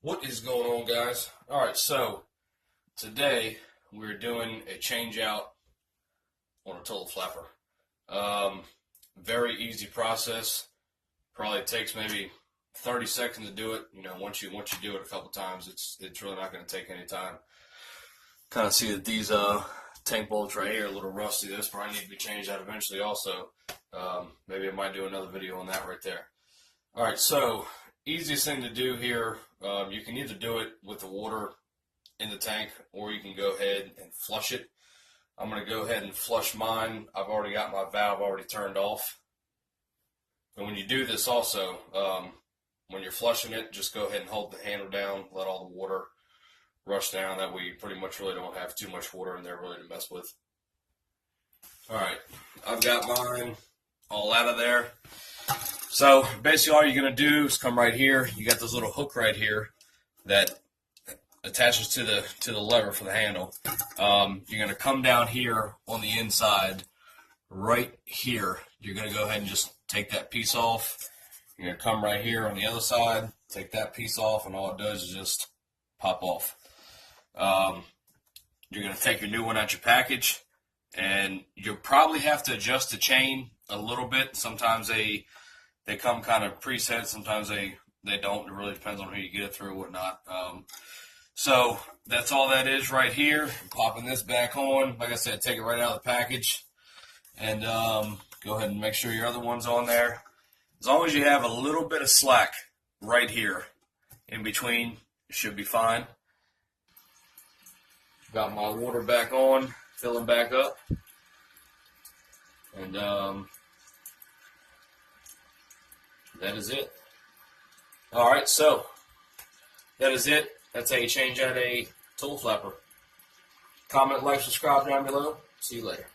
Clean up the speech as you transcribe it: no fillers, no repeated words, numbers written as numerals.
What is going on, guys? Alright, so today we're doing a change out on a total flapper. Very easy process. Probably takes maybe 30 seconds to do it. You know, once you do it a couple times, it's really not going to take any time. Kind of see that these tank bolts right here are a little rusty. This probably need to be changed out eventually also. Maybe I might do another video on that right there. Alright, so easiest thing to do here, you can either do it with the water in the tank or you can go ahead and flush it. I'm going to go ahead and flush mine. I've already got my valve already turned off. And when you do this also, when you're flushing it, just go ahead and hold the handle down, let all the water rush down. That way you pretty much really don't have too much water in there really to mess with. Alright, I've got mine all out of there. So basically all you're going to do is come right here. You got this little hook right here that attaches to the lever for the handle. You're going to come down here on the inside, right here. You're going to go ahead and just take that piece off. You're going to come right here on the other side, take that piece off, and all it does is just pop off. You're going to take your new one out your package, and you'll probably have to adjust the chain a little bit. Sometimes they come kind of preset, sometimes they don't. It really depends on who you get it through and whatnot. So that's all that is right here. I'm popping this back on. Like I said, take it right out of the package. And go ahead and make sure your other one's on there. As long as you have a little bit of slack right here in between, it should be fine. Got my water back on, filling back up. And that is it. Alright, so that is it. That's how you change out a total flapper. Comment, like, subscribe down below. See you later.